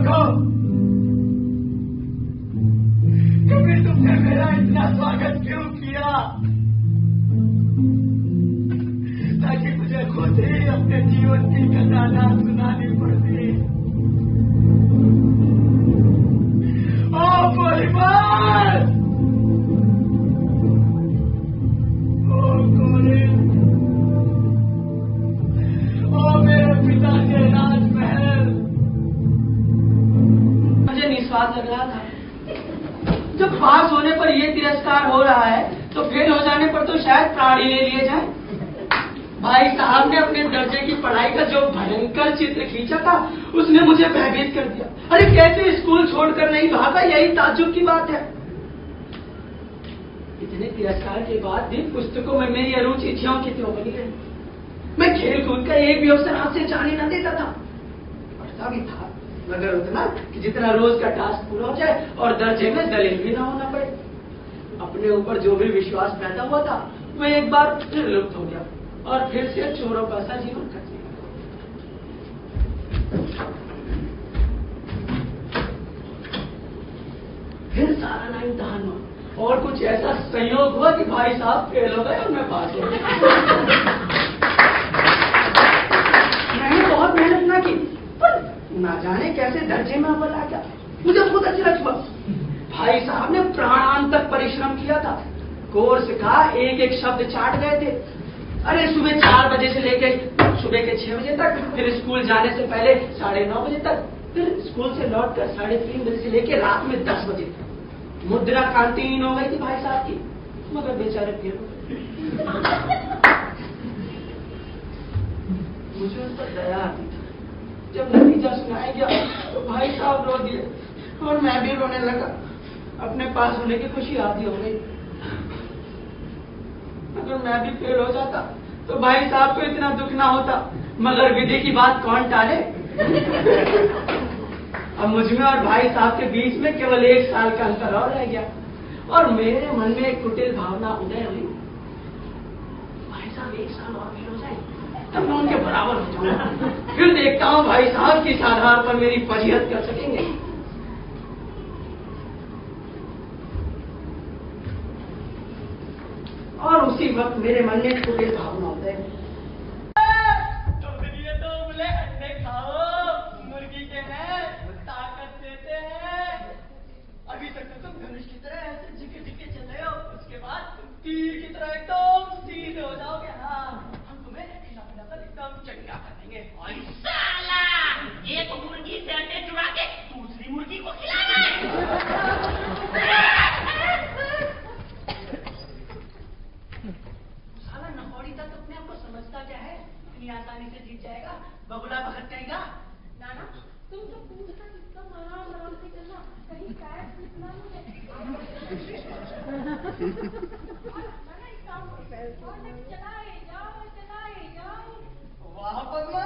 को। फिर तुमने मेरा इतना स्वागत क्यों किया? ताकि मुझे खुद ही अपने जीवन की कथा सुनानी पड़ती। ओ परिवार, ओ कोरिन, ओ मेरे पिता के राजमहल। मुझे निस्वार्थ लग रहा था। जब पास होने पर यह तिरस्कार हो रहा है तो फेल हो जाने पर तो शायद प्राण ही ले लिए जाए। भाई साहब ने अपने दर्जे की पढ़ाई का जो भयंकर चित्र खींचा था उसने मुझे भयभीत कर दिया। अरे कैसे स्कूल छोड़कर नहीं भागा, यही ताज्जुब की बात है। इतने तिरस्कार के बाद भी पुस्तकों में मेरी अरुचि ज्यों की त्यों बनी रही। मैं खेल कूद का एक भी अवसर हाथ से जाने न देता था। पढ़ता भी था मगर उतना कि जितना रोज का टास्क पूरा हो जाए और दर्जे में दलील भी ना होना पड़े। अपने ऊपर जो भी विश्वास पैदा हुआ था वह एक बार फिर लुप्त हो गया और फिर से चोरों का सा जीवन कटने लगा। फिर सारा ना इम्तहान हुआ और कुछ ऐसा संयोग हुआ कि भाई साहब फेल हो गए और मैं पास हो गया। मैंने बहुत मेहनत ना की पर ना जाने कैसे दर्जे में अव्वल आ गया। मुझे खुद अचरज हुआ। भाई साहब ने प्राणांत तक परिश्रम किया था। कोर्स का एक एक शब्द चाट गए थे। अरे सुबह 4 बजे से लेकर सुबह के 6 बजे तक, फिर स्कूल जाने से पहले 9:30 बजे तक, फिर स्कूल से लौटकर 3:30 बजे से लेकर रात में 10 बजे तक। मुद्रा कांतिहीन हो गई थी भाई साहब की, मगर बेचारे फिर मुझे उस पर दया आती थी। जब नतीजा सुनाया गया तो भाई साहब रो दिए और मैं भी रोने लगा। अपने पास होने की खुशी आधी हो गई। अगर मैं भी फेल हो जाता तो भाई साहब को इतना दुख ना होता, मगर विधि की बात कौन टाले। अब मुझमें और भाई साहब के बीच में केवल 1 साल का अंतर और रह गया और मेरे मन में एक कुटिल भावना उदय हुई। भाई साहब 1 साल और फेल हो जाए तब मैं उनके बराबर हो जाऊंगा। फिर देखता हूं भाई साहब किस आधार पर मेरी फजीहत कर सकेंगे। और उसी वक्त मेरे मन में कुटिल भावना होता है। तो बोले अंडे खाओ, मुर्गी के हैं ताकत देते हैं। अभी तक तो तुम धनुष की तरह ऐसे झुके झुके चल रहे हो, उसके बाद तुम तीर की तरह एकदम सीधे हो जाओगे। हाँ, हम तुम्हें खिला कर एकदम चंगा कर देंगे। साला, एक मुर्गी से अंडे चुरा के दूसरी मुर्गी को खिलाना है। अपने आप को समझता क्या है? इतनी आसानी से जीत जाएगा, बगुला बखत कहेगा। नाना, तुम जो पूछना एकदम आराम से करना, कहीं पैर टूटना नहीं है। नाना एक काम करो, और चलाए जाओ। वाह पद्मा,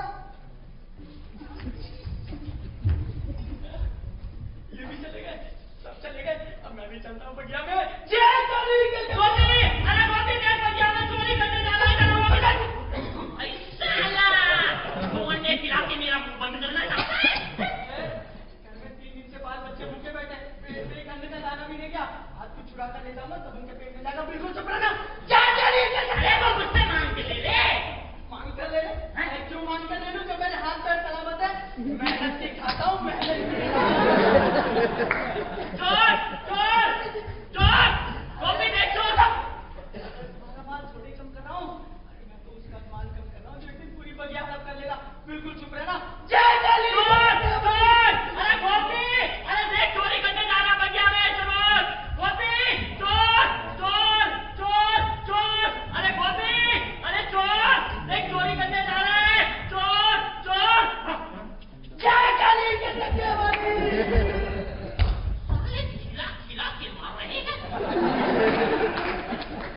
ये भी चले गए, सब चले गए। अब मैं भी चलता हूँ बगिया में। जय काली के गोदी, अरे गोदी जय बगिया में चोरी करने जा रहा है। साला, तू अंडे खिला के मेरा मुंह बंद करना चाहता है? घर में 3 दिन से 5 बच्चे भूखे बैठे, पेट में एक अंडे का दाना भी नहीं गया। आज कुछ चुरा कर ले जाऊंगा तब उनके पेट में जाएगा। बिल्कुल चुप रहना। क्या चली अरे वो मुझसे मांग के ले ले। मांग कर ले ले? क्यों मांग कर ले लूं जब मेरे हाथ पैर सलामत है? मेहनत से खाता हूँ, मेहनत चोर गोभी देख चोर। माल थोड़ी कम कर रहा हूँ। अरे मैं तो उसका माल कम कर रहा हूँ जो एक दिन पूरी बगिया खराब कर लेगा। बिल्कुल चुप रहना। जय काली।